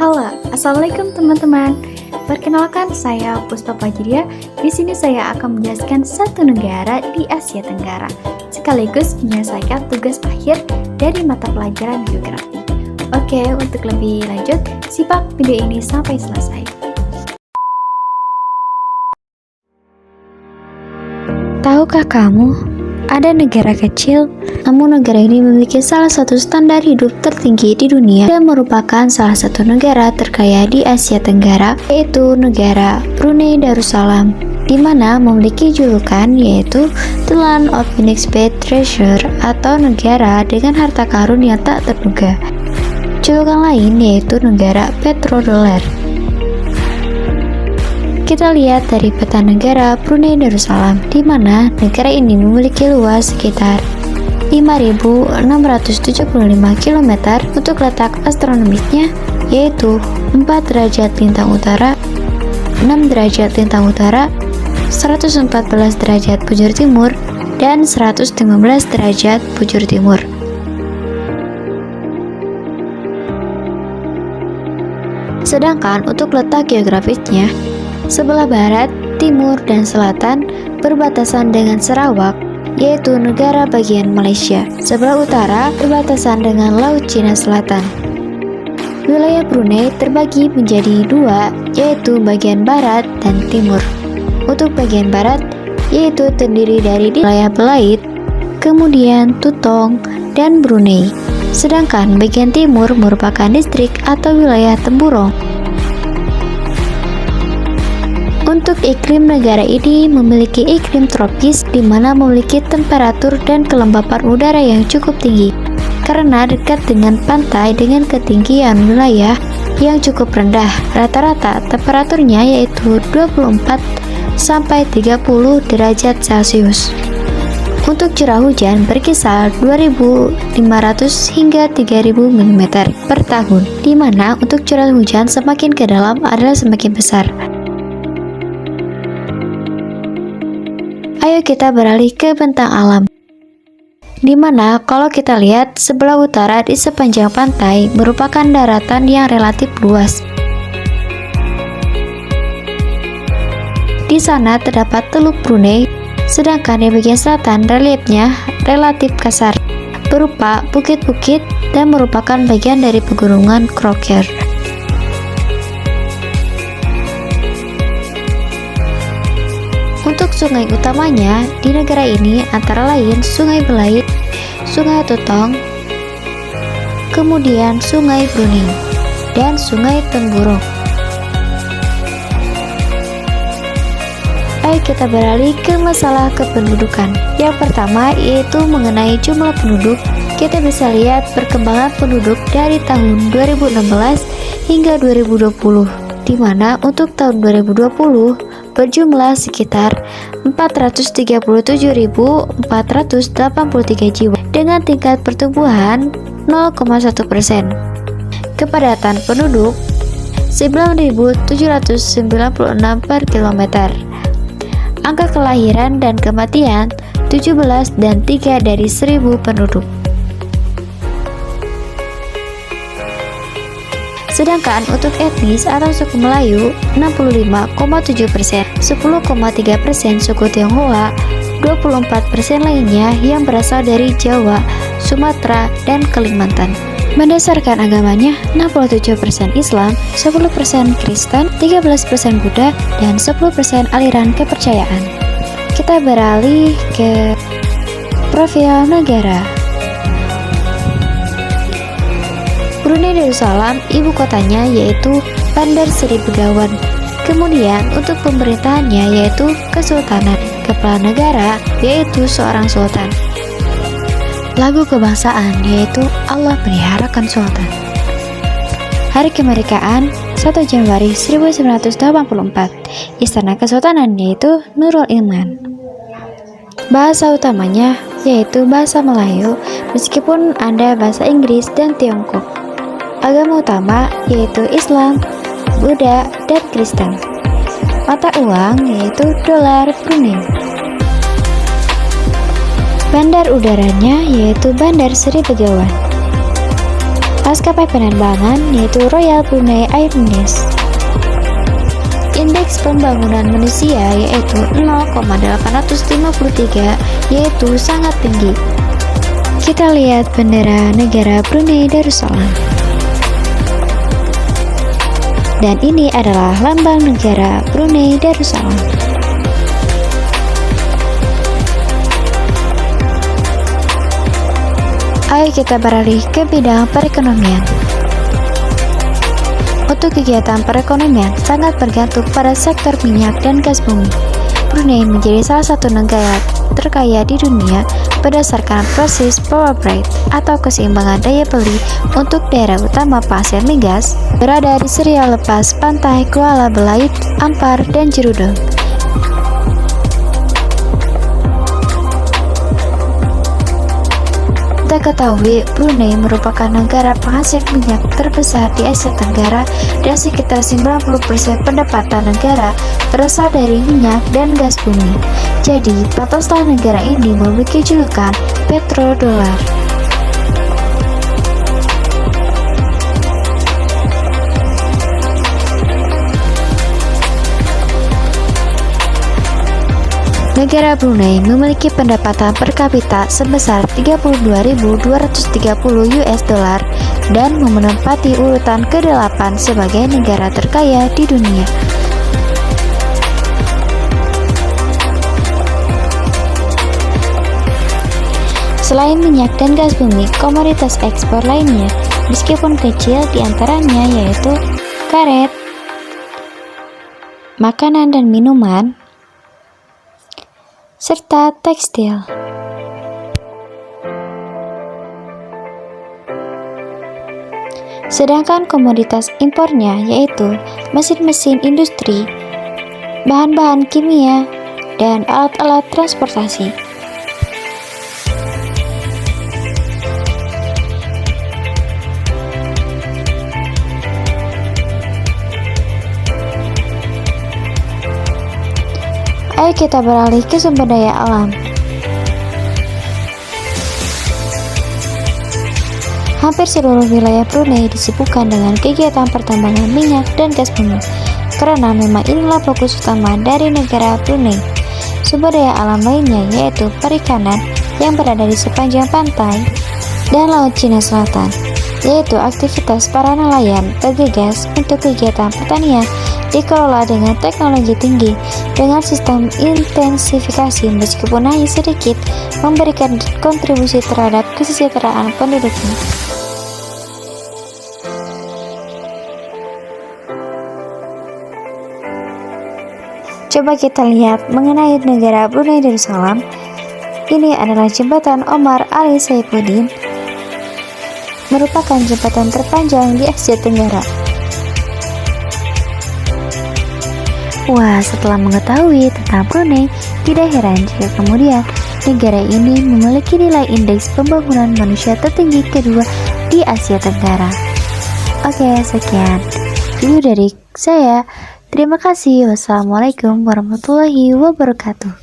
Halo, assalamualaikum teman-teman. Perkenalkan, saya Puspa Fajria. Di sini saya akan menjelaskan satu negara di Asia Tenggara, sekaligus menyelesaikan tugas akhir dari mata pelajaran geografi. Oke, untuk lebih lanjut, simak video ini sampai selesai. Tahukah kamu, ada negara kecil, namun negara ini memiliki salah satu standar hidup tertinggi di dunia dan merupakan salah satu negara terkaya di Asia Tenggara, yaitu negara Brunei Darussalam, di mana memiliki julukan yaitu The Land of Unexpected Treasure atau negara dengan harta karun yang tak terduga. Julukan lain yaitu negara petrodollar. Kita lihat dari peta negara Brunei Darussalam, di mana negara ini memiliki luas sekitar 5.675 km untuk letak astronomisnya, yaitu 4 derajat lintang utara, 6 derajat lintang utara, 114 derajat bujur timur, dan 115 derajat bujur timur. Sedangkan untuk letak geografisnya, sebelah barat, timur, dan selatan berbatasan dengan Sarawak, yaitu negara bagian Malaysia. Sebelah utara berbatasan dengan Laut Cina Selatan. Wilayah Brunei terbagi menjadi dua, yaitu bagian barat dan timur. Untuk bagian barat, yaitu terdiri dari wilayah Belait, kemudian Tutong, dan Brunei. Sedangkan bagian timur merupakan distrik atau wilayah Temburong. Untuk iklim, negara ini memiliki iklim tropis di mana memiliki temperatur dan kelembapan udara yang cukup tinggi. Karena dekat dengan pantai dengan ketinggian wilayah yang cukup rendah, rata-rata temperaturnya yaitu 24 sampai 30 derajat Celcius. Untuk curah hujan berkisar 2.500 hingga 3.000 mm per tahun, di mana untuk curah hujan semakin ke dalam adalah semakin besar. Ayo kita beralih ke bentang alam, di mana kalau kita lihat sebelah utara di sepanjang pantai merupakan daratan yang relatif luas. Di sana terdapat Teluk Brunei, sedangkan di bagian selatan reliefnya relatif kasar, berupa bukit-bukit dan merupakan bagian dari pegunungan Crocker. Untuk sungai utamanya di negara ini antara lain Sungai Belait, Sungai Tutong, kemudian Sungai Brunei, dan Sungai Temburong. Ayo kita beralih ke masalah kependudukan. Yang pertama yaitu mengenai jumlah penduduk. Kita bisa lihat perkembangan penduduk dari tahun 2016 hingga 2020, di mana untuk tahun 2020 berjumlah sekitar 437.483 jiwa dengan tingkat pertumbuhan 0,1%. Kepadatan penduduk 9.796 per kilometer. Angka kelahiran dan kematian 17 dan 3 dari 1.000 penduduk. Sedangkan untuk etnis atau suku Melayu 65,7%, 10,3% suku Tionghoa, 24% lainnya yang berasal dari Jawa, Sumatera, dan Kalimantan. Berdasarkan agamanya, 67% Islam, 10% Kristen, 13% Buddha, dan 10% aliran kepercayaan. Kita beralih ke profil negara. Brunei Darussalam, ibu kotanya yaitu Bandar Seri Begawan. Kemudian untuk pemerintahannya yaitu Kesultanan. Kepala negara yaitu seorang sultan. Lagu kebangsaan yaitu Allah Peliharakan Sultan. Hari kemerdekaan 1 Januari 1984. Istana Kesultanan yaitu Nurul Iman. Bahasa utamanya yaitu bahasa Melayu, meskipun ada bahasa Inggris dan Tiongkok. Agama utama yaitu Islam, Buddha, dan Kristen. Mata uang yaitu dolar Brunei. Bandar udaranya yaitu Bandar Seri Begawan. maskapai penerbangan yaitu Royal Brunei Airlines. Indeks pembangunan manusia yaitu 0,853, yaitu sangat tinggi. Kita lihat bendera negara Brunei Darussalam. Dan ini adalah lambang negara Brunei Darussalam. Ayo kita beralih ke bidang perekonomian. Untuk kegiatan perekonomian sangat bergantung pada sektor minyak dan gas bumi. Brunei menjadi salah satu negara terkaya di dunia berdasarkan proses power price atau keseimbangan daya beli untuk daerah utama penghasil migas berada di serial lepas pantai Kuala Belait, Ampar, dan Jerudong. Kita ketahui Brunei merupakan negara penghasil minyak terbesar di Asia Tenggara dan sekitar 90% pendapatan negara berasal dari minyak dan gas bumi. Jadi, pantaslah negara ini memiliki julukan petrodollar. Negara Brunei memiliki pendapatan per kapita sebesar 32.230 US dollar dan menempati urutan ke-8 sebagai negara terkaya di dunia. Selain minyak dan gas bumi, komoditas ekspor lainnya, meskipun kecil diantaranya yaitu karet, makanan dan minuman, serta tekstil. Sedangkan komoditas impornya yaitu mesin-mesin industri, bahan-bahan kimia, dan alat-alat transportasi. Ayo kita beralih ke sumber daya alam. Hampir seluruh wilayah Brunei disibukkan dengan kegiatan pertambangan minyak dan gas bumi, karena memang inilah fokus utama dari negara Brunei. Sumber daya alam lainnya yaitu perikanan yang berada di sepanjang pantai dan Laut Cina Selatan, yaitu aktivitas para nelayan bergegas untuk kegiatan pertanian dikelola dengan teknologi tinggi dengan sistem intensifikasi meskipun hanya sedikit memberikan kontribusi terhadap kesejahteraan penduduknya. Coba kita lihat mengenai negara Brunei Darussalam. Ini adalah jembatan Omar Ali Saifuddin, merupakan jembatan terpanjang di Asia Tenggara. Wah, setelah mengetahui tentang Brunei, tidak heran jika kemudian negara ini memiliki nilai indeks pembangunan manusia tertinggi kedua di Asia Tenggara. Oke, sekian video dari saya. Terima kasih. Wassalamualaikum warahmatullahi wabarakatuh.